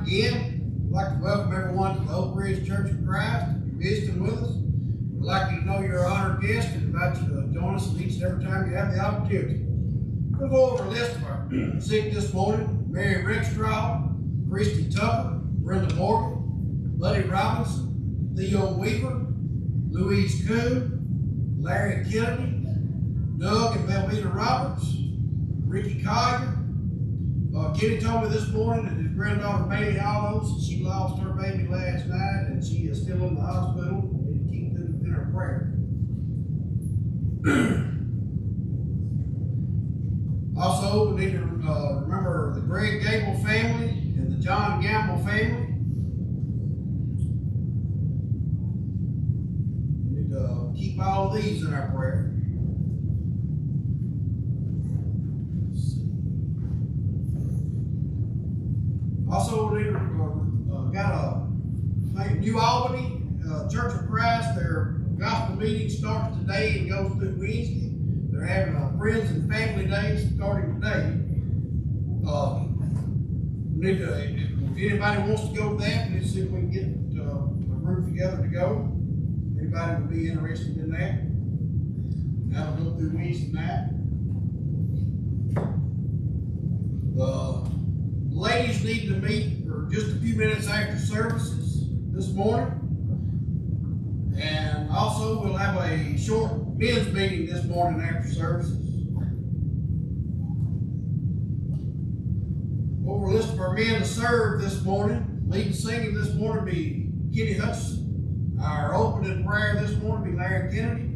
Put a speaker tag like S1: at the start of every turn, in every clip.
S1: again, I'd like to welcome everyone to the Oakridge Church of Christ. If you're visiting with us, we'd like you to know you're an honored guest and invite you to join us each and every time you have the opportunity. We'll go over a list of our sick this morning: Mary Rickstraw, Christy Tucker, Brenda Morgan, Buddy Robinson, Theo Weaver, Louise Coon, Larry Kennedy, Doug and Velveeta Roberts, Ricky Collier. Kenny told me this morning that his granddaughter Bailey Hollows, she lost her baby last night and she is still in the hospital. We need to keep them in our prayer. Also, we need to remember the Greg Gable family and the John Gamble family. We need to keep all of these in our prayer. Also, we got a New Albany Church of Christ. Their gospel meeting starts today and goes through Wednesday. They're having a Friends and Family Day starting today. If anybody wants to go to that, let's see if we can get a group together to go. Anybody would be interested in that? That'll go through Wednesday night. Ladies need to meet for just a few minutes after services this morning. And also, we'll have a short men's meeting this morning after services. Over a list of our men to serve this morning, leading singing this morning will be Kenny Hudson. Our opening prayer this morning will be Larry Kennedy.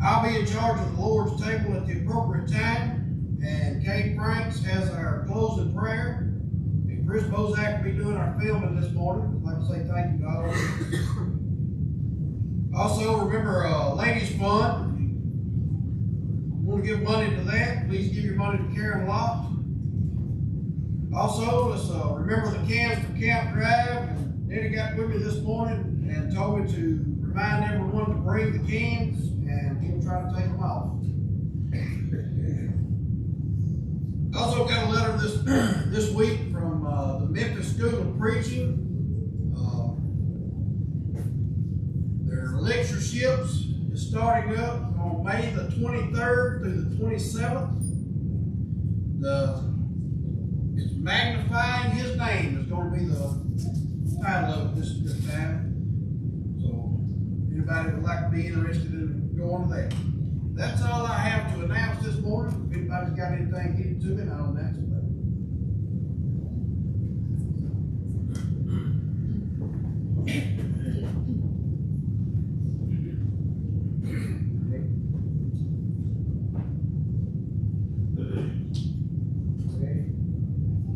S1: I'll be in charge of the Lord's table at the appropriate time. And Kate Franks has our closing prayer. And Chris Bozak will be doing our filming this morning. I'd like to say thank you to all of you. Also, remember Ladies Fund. If you want to give money to that, please give your money to Karen Lott. Also, let's remember the cans for Camp Drive. And Eddie got with me this morning and told me to remind everyone to bring the cans, and he'll try to take them off. Also got a letter this week from the Memphis School of Preaching. Their lectureships is starting up on May the 23rd through the 27th. It's Magnifying His Name is going to be the title of it this time. So anybody would like to be interested in going to that. That's all I have to announce this morning. If anybody's got anything, get it to me and I'll announce it later.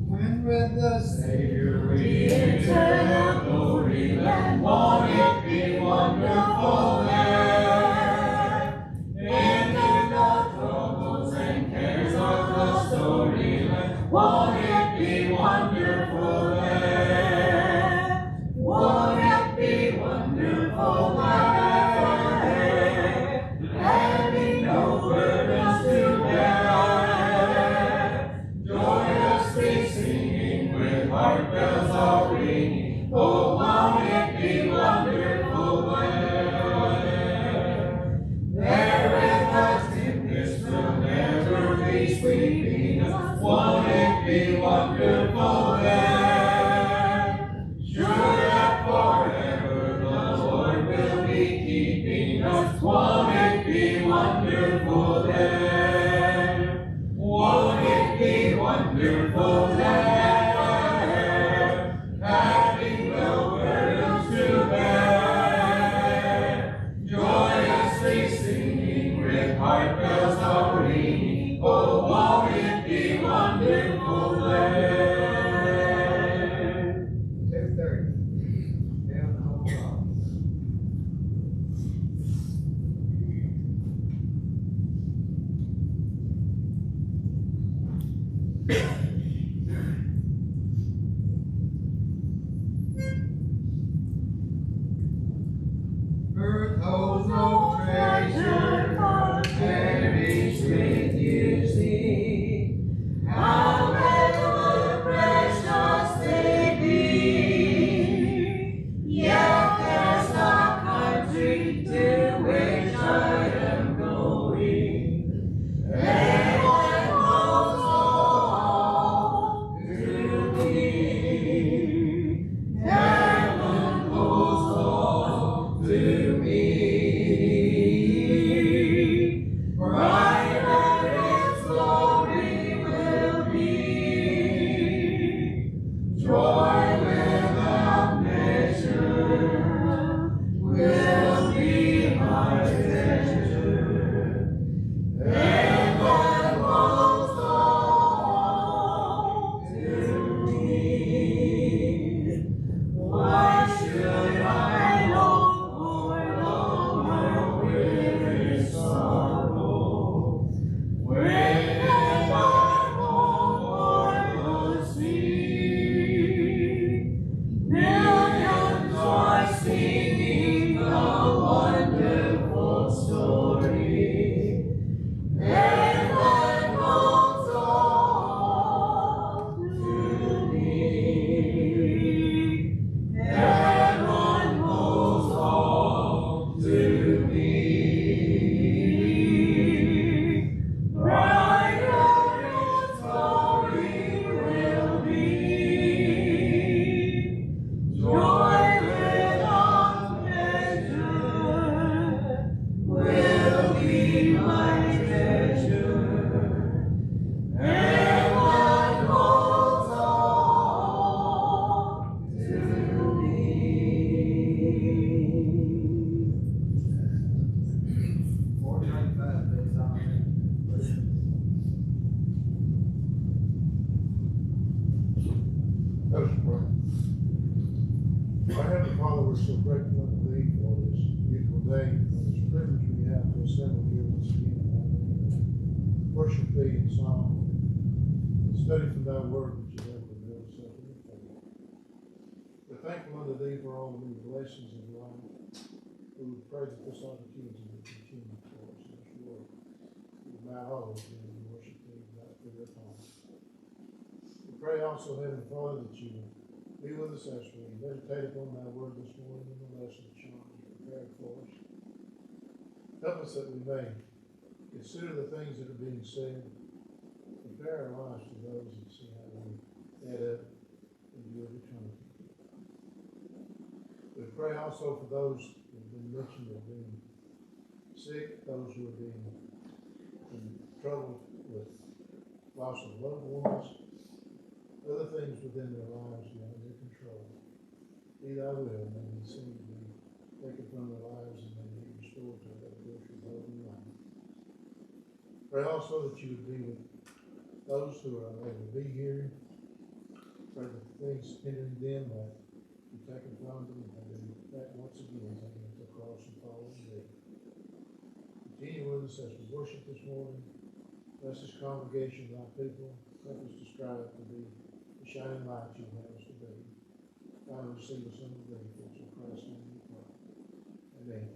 S2: When with the Savior we enter the glory land, won't it be wonderful there? Won't it be wonderful there? Won't it be wonderful there? Having no burdens to bear, joyously singing with heart bells all ringing. Oh, won't it be wonderful there? There with us tempest will never be sweeping us. Won't it be wonderful there? Sure that forever the Lord will be keeping us. Won't it be wonderful there? Won't it be wonderful there? Having no Joy without measure will be my treasure. Heaven holds all to me. Why should I long for longer weary sorrow when I long for the sea? Millions are singing a wonderful story. Heaven holds all to me. Heaven holds all to me. Brighter its glory will be. Joy without measure will be my treasure. Heaven holds all to me.
S1: 495 days on it.
S3: Let us pray. Our Heavenly Father, we're so grateful unto Thee for this beautiful day, for this privilege we have to assemble here once again, worship Thee in song, and study from Thy Word which is able to build us up in the faith. We're thankful unto Thee for all the many blessings of life. We would pray that this opportunity will continue for us in this world. We will not always be able to worship Thee without fear of harm. We pray also, Heavenly Father, that You will be with us as we meditate upon Thy Word this morning in the lesson that You have prepared for us. Help us that we may consider the things that are being said, compare our lives to those, and see how we add up into Your eternity. We pray also for those who have been mentioned as being sick, those who are being in trouble with loss of loved ones, other things within their lives beyond their control. Be Thy will, may they seem to be taken from their lives and may be restored to that good for loving life. Pray also that You would be with those who are unable to be here. Pray that the things hindering them might be taken from them and they be back once again taken to the cross and follow Thee. Continue with us as we worship this morning. Bless this congregation, Thy people. Help us to strive to be the shining light You have us to be. Father, receive us unto Thee, for it's in Christ's name we pray. Amen.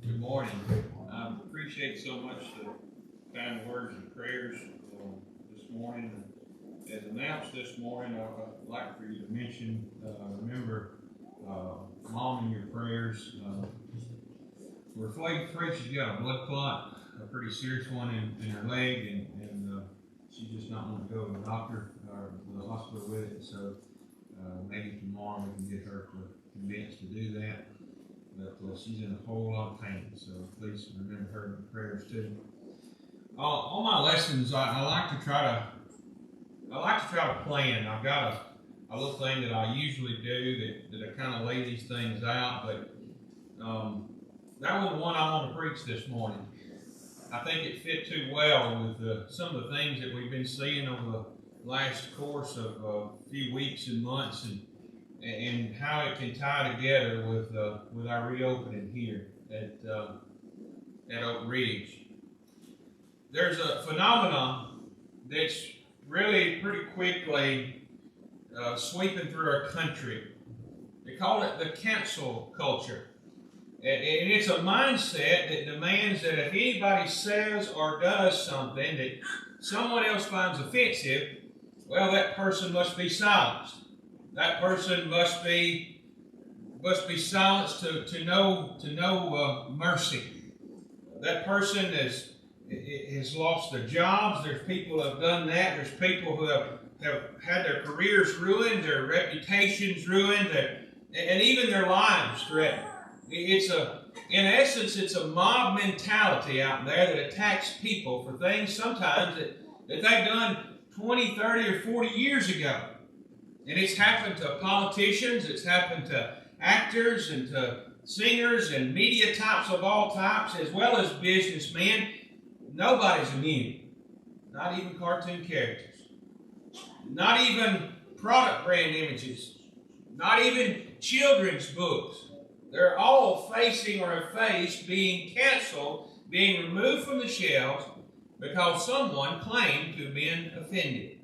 S4: Good morning. I appreciate so much the kind words and prayers this morning. As announced this morning, I'd like for you to mention, remember Mom in your prayers. We're afraid she's got a blood clot, a pretty serious one in her leg, and she's just not want to go to the doctor or the hospital with it. So maybe tomorrow we can get her convinced to do that. But she's in a whole lot of pain, so please remember her in the prayers too. All my lessons, I like to try to plan. I've got a little thing that I usually do that I kind of lay these things out, but that was the one I want to preach this morning. I think it fit too well with some of the things that we've been seeing over the last course of a few weeks and months, and how it can tie together with our reopening here at Oakridge. There's a phenomenon that's really pretty quickly sweeping through our country. They call it the cancel culture. And it's a mindset that demands that if anybody says or does something that someone else finds offensive, well, that person must be silenced. That person must be silenced to no mercy. That person has lost their jobs. There's people who have done that. There's people who have had their careers ruined, their reputations ruined, and even their lives threatened. In essence, it's a mob mentality out there that attacks people for things sometimes that they've done 20, 30, or 40 years ago. And it's happened to politicians, it's happened to actors and to singers and media types of all types, as well as businessmen. Nobody's immune. Not even cartoon characters. Not even product brand images. Not even children's books. They're all facing or have faced being canceled, being removed from the shelves because someone claimed to have been offended.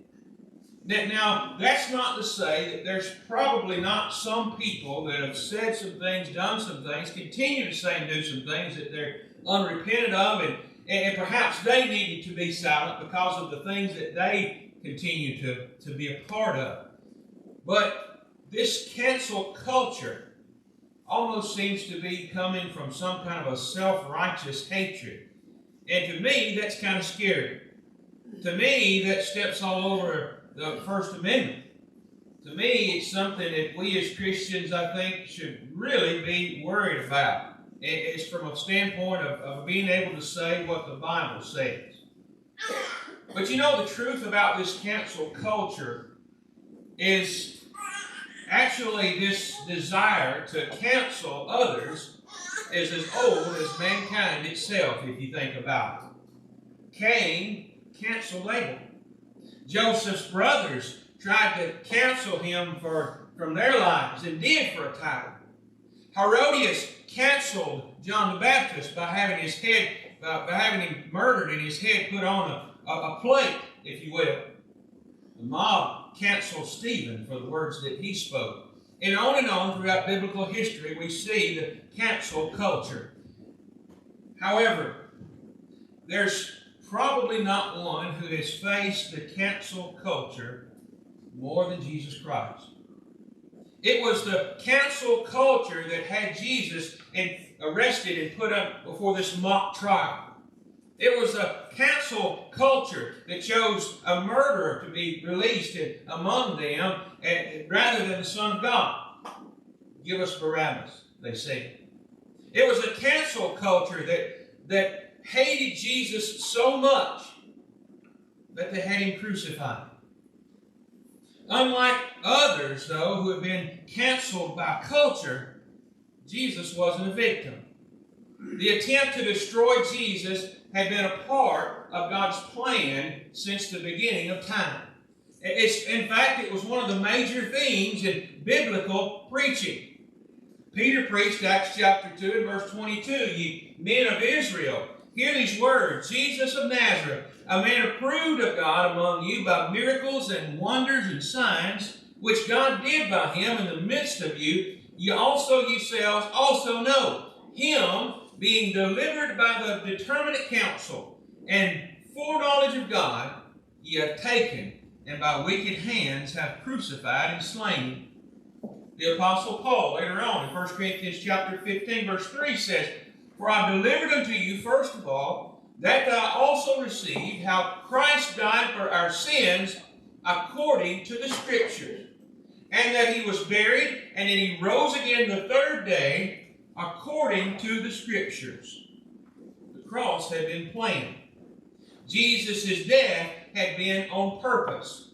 S4: Now, that's not to say that there's probably not some people that have said some things, done some things, continue to say and do some things that they're unrepentant of, and perhaps they needed to be silent because of the things that they continue to be a part of. But this cancel culture almost seems to be coming from some kind of a self-righteous hatred. And to me, that's kind of scary. To me, that steps all over the First Amendment. To me, it's something that we as Christians, I think, should really be worried about. It's from a standpoint of being able to say what the Bible says. But you know, the truth about this cancel culture is actually this desire to cancel others is as old as mankind itself, if you think about it. Cain canceled Abel. Joseph's brothers tried to cancel him from their lives and did for a time. Herodias canceled John the Baptist by having him murdered and his head put on a plate, if you will. The mob canceled Stephen for the words that he spoke. And on throughout biblical history, we see the cancel culture. However, there's probably not one who has faced the cancel culture more than Jesus Christ. It was the cancel culture that had Jesus arrested and put up before this mock trial. It was a cancel culture that chose a murderer to be released among them rather than the Son of God. Give us Barabbas, they said. It was a cancel culture that hated Jesus so much that they had him crucified. Unlike others, though, who have been canceled by culture, Jesus wasn't a victim. The attempt to destroy Jesus had been a part of God's plan since the beginning of time. In fact, it was one of the major themes in biblical preaching. Peter preached Acts chapter 2 and verse 22, "Ye men of Israel, hear these words, Jesus of Nazareth, a man approved of God among you by miracles and wonders and signs, which God did by him in the midst of you, ye also yourselves also know. Him being delivered by the determinate counsel and foreknowledge of God, ye have taken, and by wicked hands have crucified and slain." The Apostle Paul, later on in 1 Corinthians chapter 15, verse 3 says, "For I delivered unto you, first of all, that thou also received, how Christ died for our sins according to the Scriptures, and that he was buried, and that he rose again the third day according to the Scriptures." The cross had been planned. Jesus' death had been on purpose.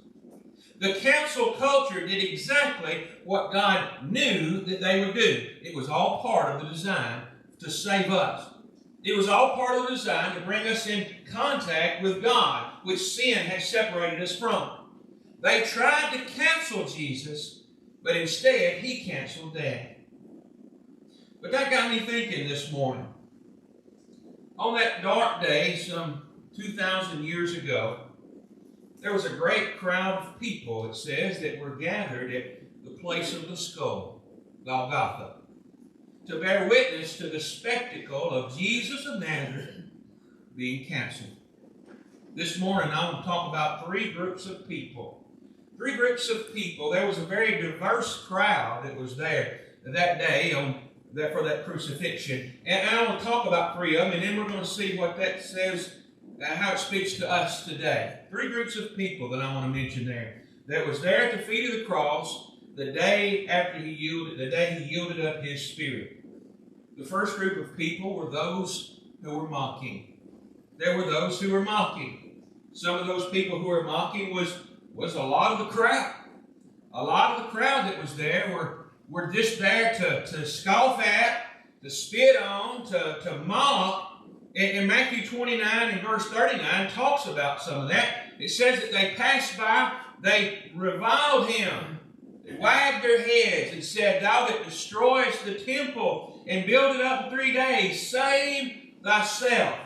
S4: The cancel culture did exactly what God knew that they would do. It was all part of the design to save us. It was all part of the design to bring us in contact with God, which sin had separated us from. They tried to cancel Jesus, but instead he canceled death. But that got me thinking this morning. On that dark day, some 2,000 years ago, there was a great crowd of people, it says, that were gathered at the place of the skull, Golgotha, to bear witness to the spectacle of Jesus of Nazareth being canceled. This morning, I want to talk about three groups of people. Three groups of people. There was a very diverse crowd that was there that day for that crucifixion. And I want to talk about three of them, and then we're going to see what that says, how it speaks to us today. Three groups of people that I want to mention there. That was there at the feet of the cross the day after he yielded up his spirit. The first group of people were those who were mocking. There were those who were mocking. Some of those people who were mocking was a lot of the crowd. A lot of the crowd that was there were just there to scoff at, to spit on, to mock. And Matthew 29 and verse 39 talks about some of that. It says that they passed by, they reviled him, they wagged their heads and said, "Thou that destroyest the temple and build it up in 3 days, save thyself.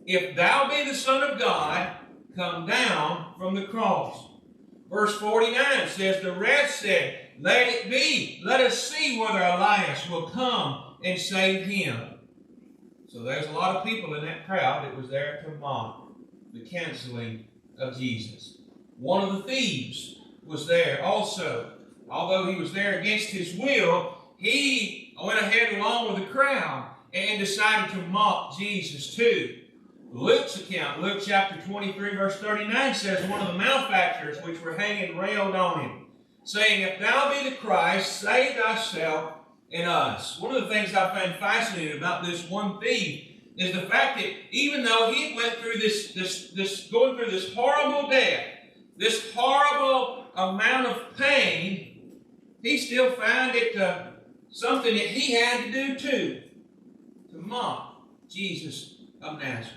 S4: If thou be the Son of God, come down from the cross." Verse 49 says, the rest said, "Let it be. Let us see whether Elias will come and save him." So there's a lot of people in that crowd that was there to mock the canceling of Jesus. One of the thieves was there also. Although he was there against his will, he went ahead along with the crowd and decided to mock Jesus too. Luke's account, Luke chapter 23, verse 39 says, one of the malefactors which were hanging railed on him, saying, "If thou be the Christ, save thyself and us." One of the things I find fascinating about this one thief is the fact that even though he went through going through this horrible death, this horrible amount of pain, he still found it something that he had to do too, to mock Jesus of Nazareth.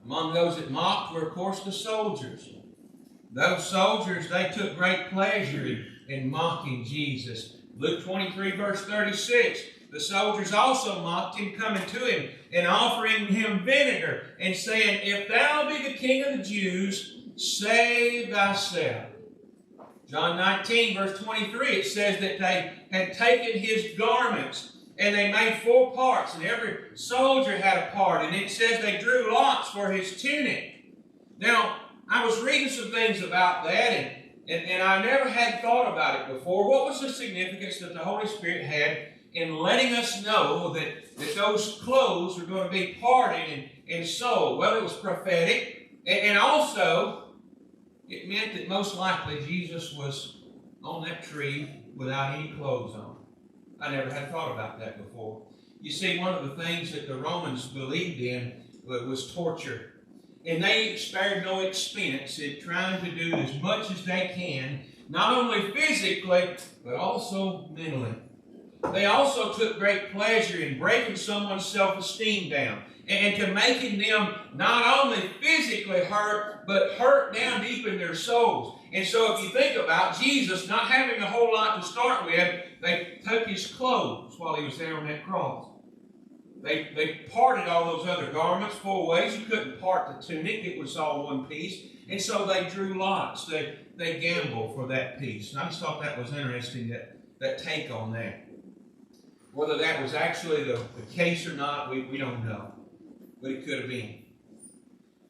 S4: Among those that mocked were, of course, the soldiers. Those soldiers, they took great pleasure in mocking Jesus. Luke 23, verse 36, the soldiers also mocked him, coming to him and offering him vinegar and saying, "If thou be the King of the Jews, save thyself." John 19, verse 23, it says that they had taken his garments and they made 4 parts, and every soldier had a part. And it says they drew lots for his tunic. Now, I was reading some things about that, and I never had thought about it before. What was the significance that the Holy Spirit had in letting us know that those clothes were going to be parted and sold? Well, it was prophetic, and also it meant that most likely Jesus was on that tree without any clothes on. I never had thought about that before. You see, one of the things that the Romans believed in was torture. And they spared no expense in trying to do as much as they can, not only physically, but also mentally. They also took great pleasure in breaking someone's self-esteem down and to making them not only physically hurt, but hurt down deep in their souls. And so if you think about Jesus not having a whole lot to start with, they took his clothes while he was there on that cross. They parted all those other garments 4 ways. You couldn't part the tunic. It was all one piece. And so they drew lots. They gambled for that piece. And I just thought that was interesting, that take on that. Whether that was actually the case or not, we don't know. But it could have been.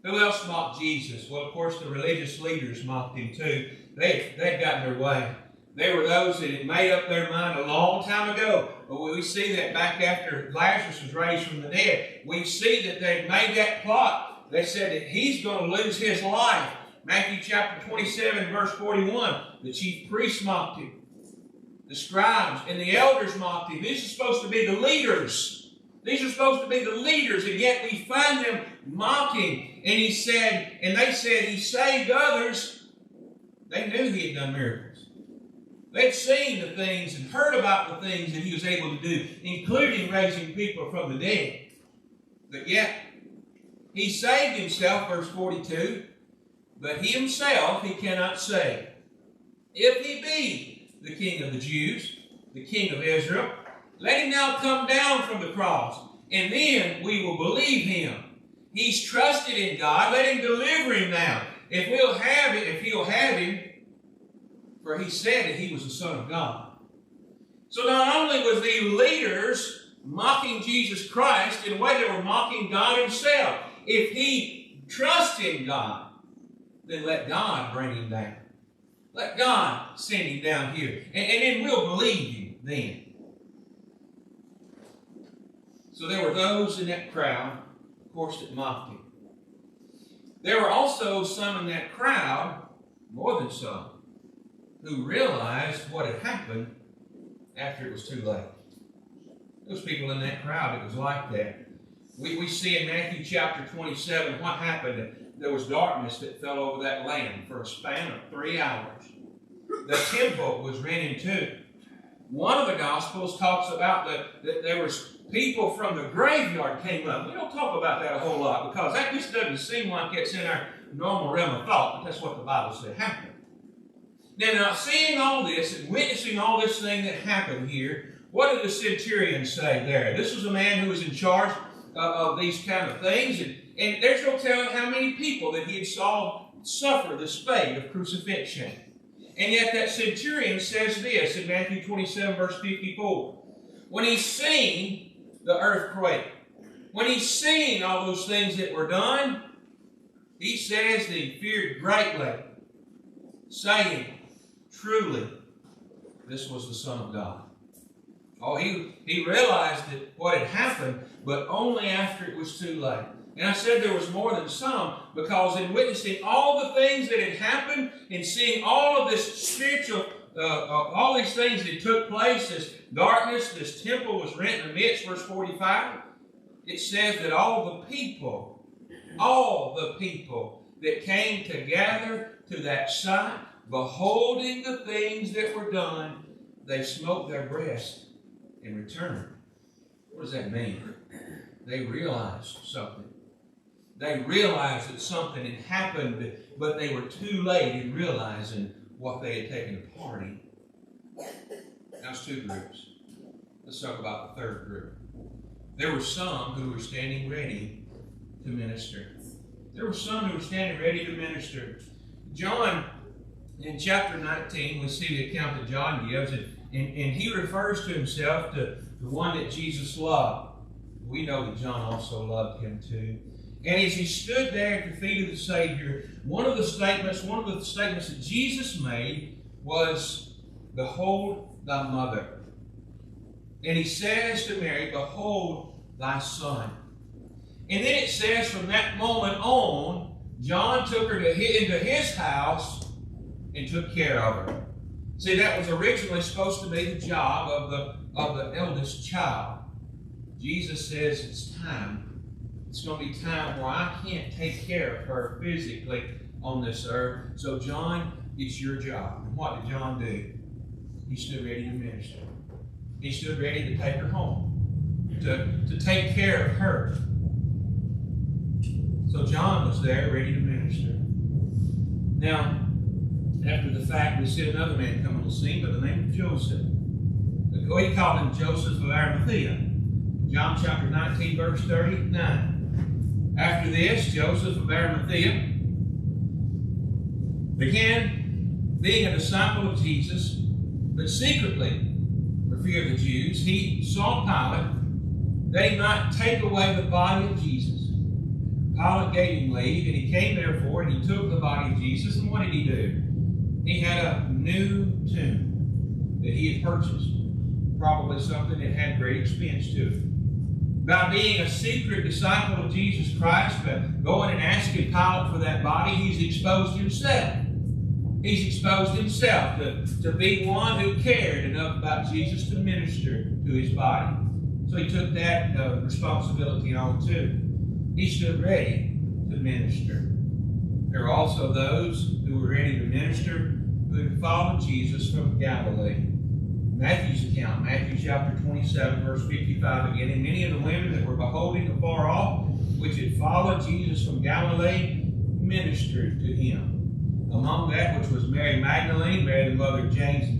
S4: Who else mocked Jesus? Well, of course, the religious leaders mocked him too. They'd gotten their way. They were those that had made up their mind a long time ago. But we see that back after Lazarus was raised from the dead, we see that they made that plot. They said that he's going to lose his life. Matthew chapter 27, verse 41, the chief priests mocked him. The scribes and the elders mocked him. These are supposed to be the leaders. These are supposed to be the leaders, and yet we find them mocking. And they said he saved others. They knew he had done miracles. They'd seen the things and heard about the things that he was able to do, including raising people from the dead. But yet, he saved himself, verse 42, but he himself he cannot save. If he be the King of the Jews, the King of Israel, let him now come down from the cross, and then we will believe him. He's trusted in God. Let him deliver him now. If he'll have him, for he said that he was the Son of God. So not only was the leaders mocking Jesus Christ, in a way they were mocking God himself. If he trusts in God, then let God bring him down. Let God send him down here. And then we'll believe him then. So there were those in that crowd, of course, that mocked him. There were also some in that crowd, more than some, who realized what had happened after it was too late. Those people in that crowd, it was like that. We see in Matthew chapter 27 what happened. There was darkness that fell over that land for a span of 3 hours. The temple was rent in two. One of the Gospels talks about that there was people from the graveyard came up. We don't talk about that a whole lot because that just doesn't seem like it's in our normal realm of thought, but that's what the Bible said happened. Now, seeing all this and witnessing all this thing that happened here, what did the centurion say there? This was a man who was in charge of these kind of things, and there's no telling how many people that he had saw suffer this fate of crucifixion. And yet that centurion says this in Matthew 27, verse 54. When he's seen the earthquake, when he's seen all those things that were done, he says that he feared greatly, saying, truly, this was the Son of God. Oh, he realized that what had happened, but only after it was too late. And I said there was more than some, because in witnessing all the things that had happened, and seeing all of this spiritual, all these things that took place, this darkness, this temple was rent in the midst, verse 45, it says that all the people that came together to that sight, beholding the things that were done, they smote their breasts and returned. What does that mean? They realized something. They realized that something had happened, but they were too late in realizing what they had taken a part in. That's two groups. Let's talk about the third group. There were some who were standing ready to minister. There were some who were standing ready to minister. John, in chapter 19, we see the account that John gives, and he refers to himself to the one that Jesus loved. We know that John also loved him too. And as he stood there at the feet of the Savior, one of the statements that Jesus made was, behold thy mother. And he says to Mary, behold thy son. And then it says from that moment on, John took her into his house and took care of her. See, that was originally supposed to be the job of the eldest child. Jesus says it's time. It's going to be time where I can't take care of her physically on this earth. So, John, it's your job. And what did John do? He stood ready to minister. He stood ready to take her home, to take care of her. So John was there ready to minister. Now, after the fact, we see another man come on the scene by the name of Joseph. We called him Joseph of Arimathea. John chapter 19, verse 39. After this, Joseph of Arimathea began being a disciple of Jesus, but secretly, for fear of the Jews, he sought Pilate that he might take away the body of Jesus. Pilate gave him leave, and he came therefore, and he took the body of Jesus, and what did he do? He had a new tomb that he had purchased, probably something that had great expense to it. By being a secret disciple of Jesus Christ, by going and asking Pilate for that body, he's exposed himself. He's exposed himself to be one who cared enough about Jesus to minister to his body. So he took that responsibility on too. He stood ready to minister. There were also those who were ready to minister who had followed Jesus from Galilee. Matthew's account, Matthew chapter 27, verse 55 again. And many of the women that were beholding afar off, which had followed Jesus from Galilee, ministered to him. Among that which was Mary Magdalene, Mary the mother of James and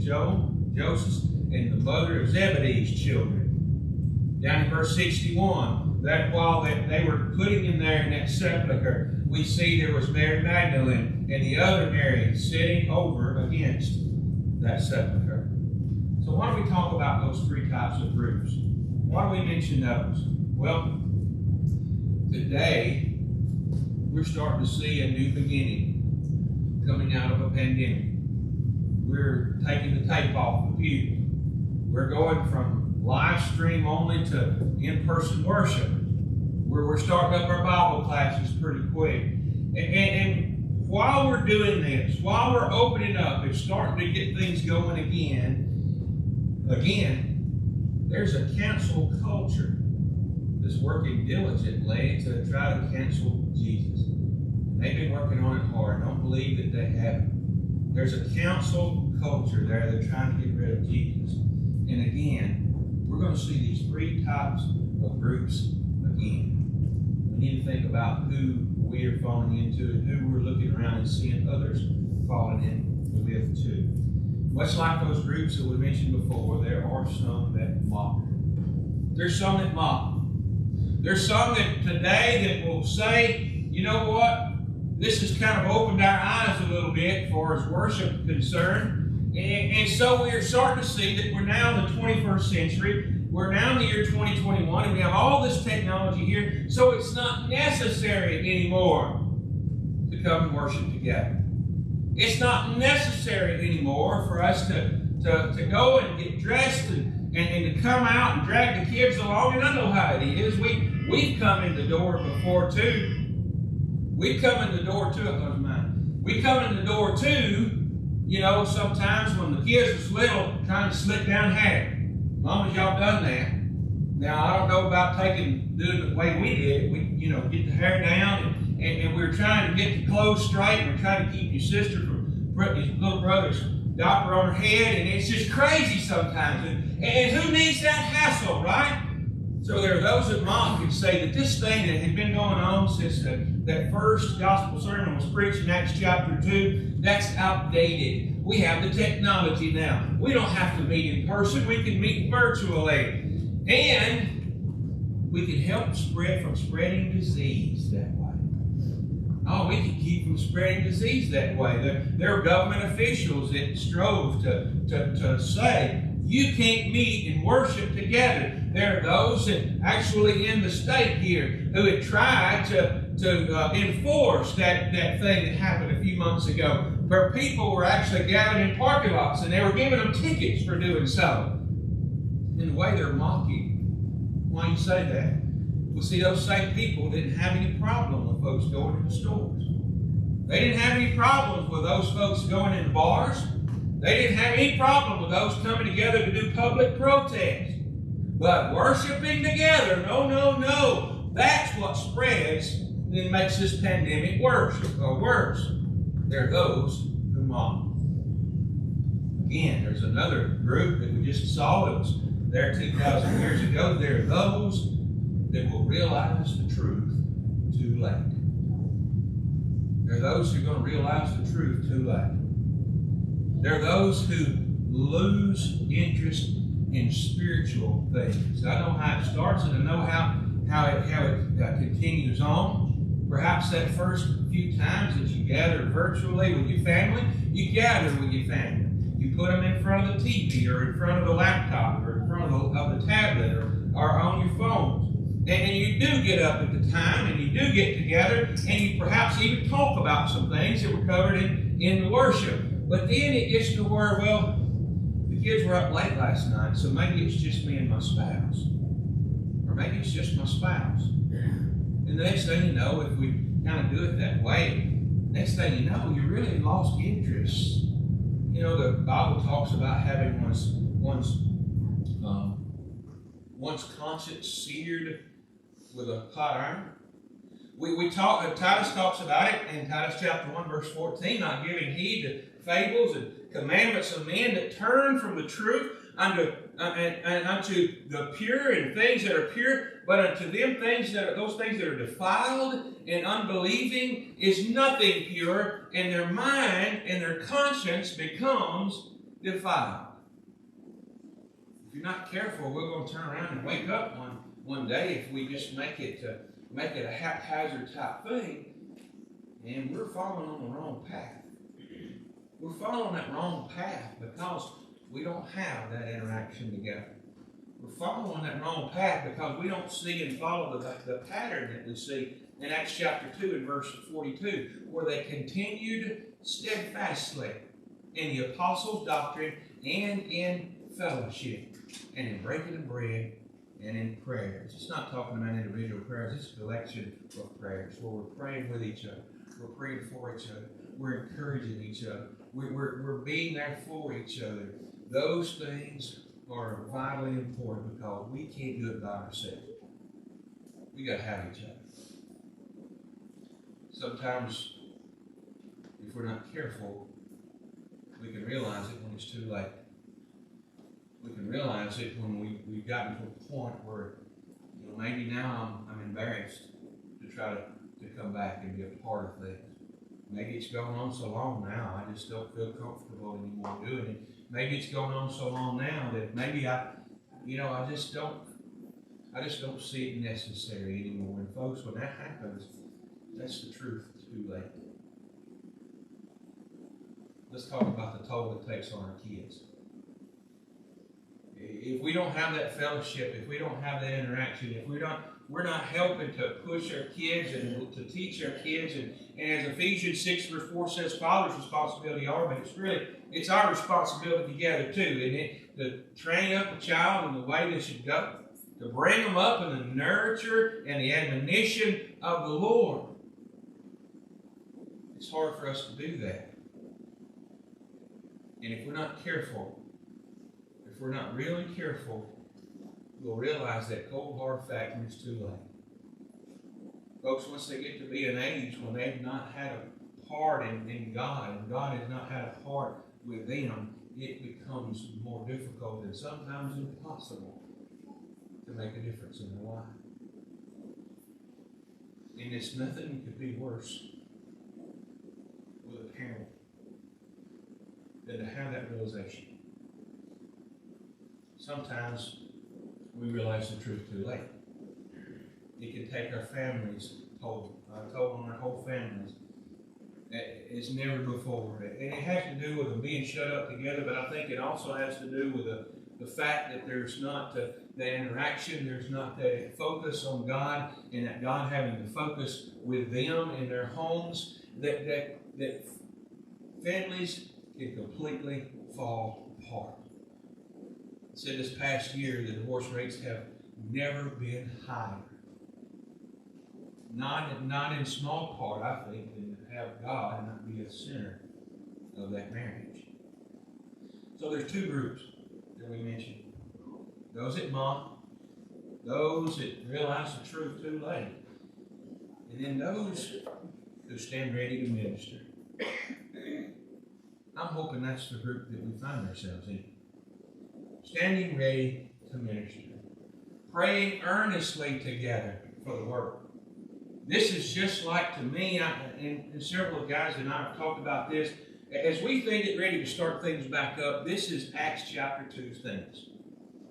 S4: Joseph, and the mother of Zebedee's children. Down in verse 61, that while they were putting him there in that sepulchre, we see there was Mary Magdalene and the other Mary sitting over against that sepulchre. So why don't we talk about those three types of groups? Why do we mention those? Well, today we're starting to see a new beginning coming out of a pandemic. We're taking the tape off the pew. We're going from live stream only to in-person worship. We're starting up our Bible classes pretty quick. And while we're doing this, while we're opening up and starting to get things going again, there's a cancel culture that's working diligently to try to cancel Jesus. They've been working on it hard. Don't believe that they haven't. There's a cancel culture there that's trying to get rid of Jesus. And again, we're going to see these three types of groups again. We need to think about who we are falling into and who we're looking around and seeing others falling in with too. Much like those groups that we mentioned before, there are some that mock. There's some that mock. There's some that today that will say, you know what? This has kind of opened our eyes a little bit as far as worship is concerned. And so we are starting to see that we're now in the 21st century. We're now in the year 2021, and we have all this technology here, so it's not necessary anymore to come and worship together. It's not necessary anymore for us to go and get dressed and to come out and drag the kids along. And I know how it is. We've come in the door before too. We come in the door too. We come in the door too, you know, sometimes when the kids was little, trying to slick down hair. Mamas, y'all done that. Now, I don't know about doing it the way we did. We, you know, get the hair down and we're trying to get the clothes straight. We're trying to keep your sister from putting your little brother's diaper on her head. And it's just crazy sometimes. And who needs that hassle, right? So there are those that mock and say that this thing that had been going on since that first gospel sermon was preached in Acts chapter 2, that's outdated. We have the technology now. We don't have to meet in person. We can meet virtually. And we can help spread from spreading disease that way. Oh, we can keep from spreading disease that way. There are government officials that strove to say, you can't meet and worship together. There are those that actually in the state here who had tried to enforce that thing that happened a few months ago, where people were actually gathered in parking lots and they were giving them tickets for doing so. In the way they're mocking. Why you say that? Well, see, those same people didn't have any problem with folks going to the stores. They didn't have any problems with those folks going in bars. They didn't have any problem with those coming together to do public protest. But worshiping together, no. That's what spreads and makes this pandemic worse. There are those who mock. Again, there's another group that we just saw that was there 2,000 years ago. There are those that will realize the truth too late. There are those who are going to realize the truth too late. There are those who lose interest in spiritual things. I know how it starts and I know how it continues on. Perhaps that first few times that you gather virtually with your family, you gather with your family. You put them in front of the TV or in front of the laptop or in front of the tablet or on your phones. And you do get up at the time and you do get together and you perhaps even talk about some things that were covered in the worship. But then it gets to where, well, the kids were up late last night, so maybe it's just me and my spouse. Or maybe it's just my spouse. And the next thing you know, if we kind of do it that way, next thing you know, you really lost interest. You know, the Bible talks about having one's conscience seared with a hot iron. Titus talks about it in Titus chapter 1, verse 14, not giving heed to fables and commandments of men that turn from the truth unto the pure and things that are pure, but unto them those things that are defiled and unbelieving is nothing pure, and their mind and their conscience becomes defiled. If you're not careful, we're going to turn around and wake up one day if we just make it a haphazard type thing, and we're following on the wrong path. We're following that wrong path because we don't have that interaction together. We're following that wrong path because we don't see and follow the pattern that we see in Acts chapter 2 and verse 42, where they continued steadfastly in the apostles' doctrine and in fellowship and in breaking of bread and in prayers. It's not talking about individual prayers. It's a collection of prayers where we're praying with each other. We're praying for each other. We're encouraging each other. We're being there for each other. Those things are vitally important because we can't do it by ourselves. We got to have each other. Sometimes, if we're not careful, we can realize it when it's too late. We can realize it when we've gotten to a point where, maybe now I'm embarrassed to try to come back and be a part of things. Maybe it's going on so long now, I just don't feel comfortable anymore doing it. Maybe it's going on so long now that maybe I just don't see it necessary anymore. And folks, when that happens, that's the truth. It's too late. Let's talk about the toll it takes on our kids. If we don't have that fellowship, if we don't have that interaction, if we're not helping to push our kids and to teach our kids, and as Ephesians 6 verse 4 says, Father's responsibility are, but it's our responsibility together too, isn't it? To train up a child in the way they should go, to bring them up in the nurture and the admonition of the Lord. It's hard for us to do that. And if we're not careful, if we're not really careful, we'll realize that cold hard fact when it's too late. Folks, once they get to be an age when they've not had a part in God, and God has not had a part with them, it becomes more difficult and sometimes impossible to make a difference in their life. And it's nothing could be worse with a parent than to have that realization. Sometimes we realize the truth too late. It can take our families toll on our whole families as never before. And it has to do with them being shut up together, but I think it also has to do with the fact that there's not that interaction, there's not that focus on God, and that God having the focus with them in their homes, that families can completely fall apart. I said this past year, the divorce rates have never been higher. Not in small part, I think, than to have God and not be a center of that marriage. So there's two groups that we mentioned. Those that mock, those that realize the truth too late, and then those who stand ready to minister. I'm hoping that's the group that we find ourselves in. Standing ready to minister. Praying earnestly together for the work. This is just like, to me, and several of the guys and I have talked about this, as we get ready to start things back up, this is Acts chapter 2 things.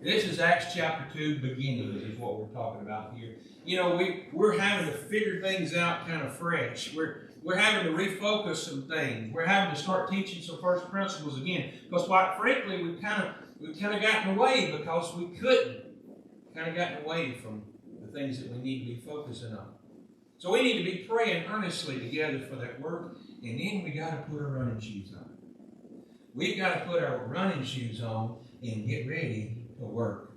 S4: This is Acts chapter 2 beginnings is what we're talking about here. We're having to figure things out kind of fresh. We're having to refocus some things. We're having to start teaching some first principles again. Because quite frankly, we've kind of gotten away because we couldn't. Kind of gotten away from the things that we need to be focusing on. So we need to be praying earnestly together for that work, and then we got to put our running shoes on. We've got to put our running shoes on and get ready to work.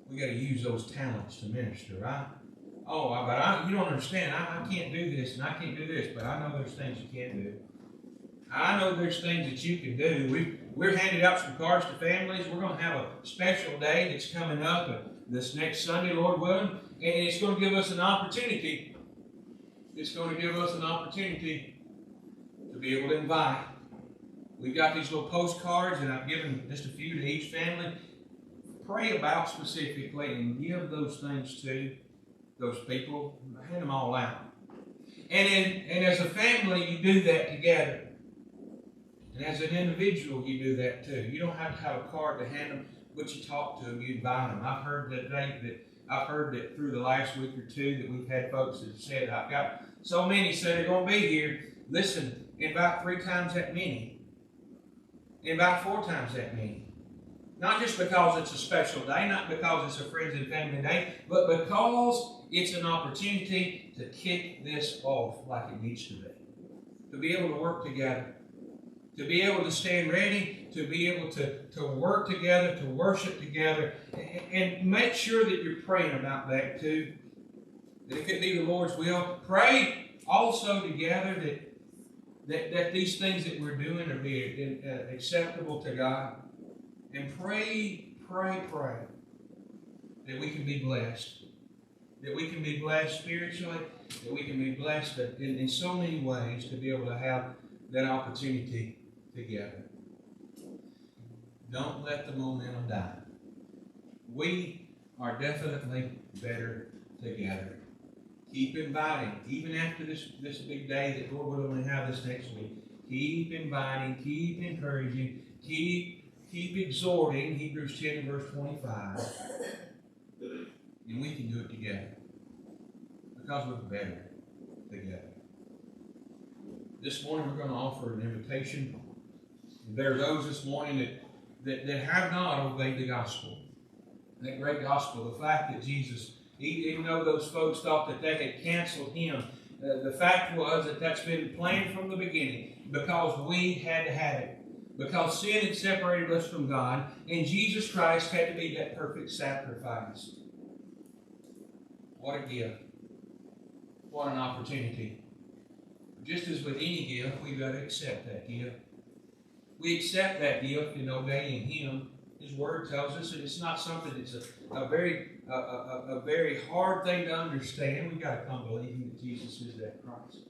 S4: We got to use those talents to minister, right? You don't understand. I can't do this and I can't do this, but I know there's things you can do. I know there's things that you can do. We're handing out some cards to families. We're going to have a special day that's coming up this next Sunday, Lord willing, and it's going to give us an opportunity. It's going to give us an opportunity to be able to invite. We've got these little postcards, and I've given just a few to each family. Pray about specifically and give those things to those people. Hand them all out. And as a family, you do that together. And as an individual, you do that too. You don't have to have a card to hand them, but you talk to them, you invite them. I've heard that through the last week or two that we've had folks that have said, I've got so many said they're going to be here. Listen, invite 3 times that many. Invite 4 times that many. Not just because it's a special day, not because it's a friends and family day, but because it's an opportunity to kick this off like it needs to be. To be able to work together. To be able to stand ready, to be able to work together, to worship together, and make sure that you're praying about that too. That if it be the Lord's will, pray also together that these things that we're doing are being acceptable to God. And pray pray that we can be blessed. That we can be blessed spiritually, that we can be blessed in so many ways to be able to have that opportunity together. Don't let the momentum die. We are definitely better together. Keep inviting, even after this big day that Lord will only have this next week. Keep inviting, keep encouraging, keep exhorting, Hebrews 10 and verse 25. And we can do it together. Because we're better together. This morning we're going to offer an invitation. There are those this morning that have not obeyed the gospel. That great gospel, the fact that Jesus, even though those folks thought that they had canceled him, the fact was that that's been planned from the beginning because we had to have it. Because sin had separated us from God, and Jesus Christ had to be that perfect sacrifice. What a gift. What an opportunity. Just as with any gift, we've got to accept that gift. We accept that gift in obeying Him. His Word tells us that it's not something that's a very hard thing to understand. We've got to come believing that Jesus is that Christ.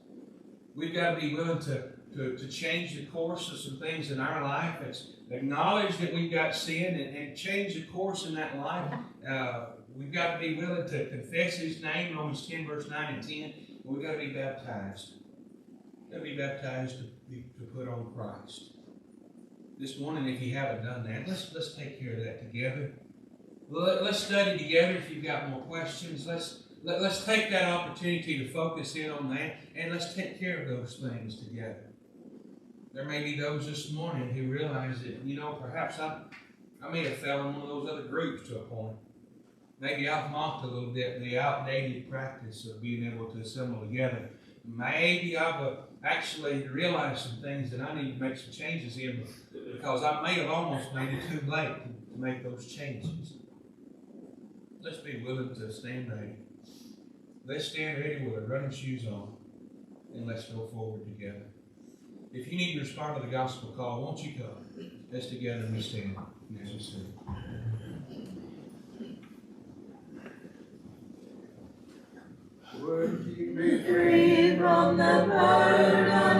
S4: We've got to be willing to change the course of some things in our life. It's acknowledge that we've got sin and change the course in that life. We've got to be willing to confess His name, Romans 10, verse 9 and 10. And we've got to be baptized. We've got to be baptized to put on Christ. This morning, if you haven't done that, let's take care of that together. Let's study together. If you've got more questions, let's take that opportunity to focus in on that, and let's take care of those things together. There may be those this morning who realize that, perhaps I may have fell in one of those other groups to a point. Maybe I've mocked a little bit the outdated practice of being able to assemble together. Maybe I've actually realized some things that I need to make some changes in because I may have almost made it too late to make those changes. Let's be willing to stand ready. Let's stand ready with our running shoes on, and let's go forward together. If you need to respond to the gospel call, won't you come? Let's together we stand as we sing.
S2: Would you be free from the burden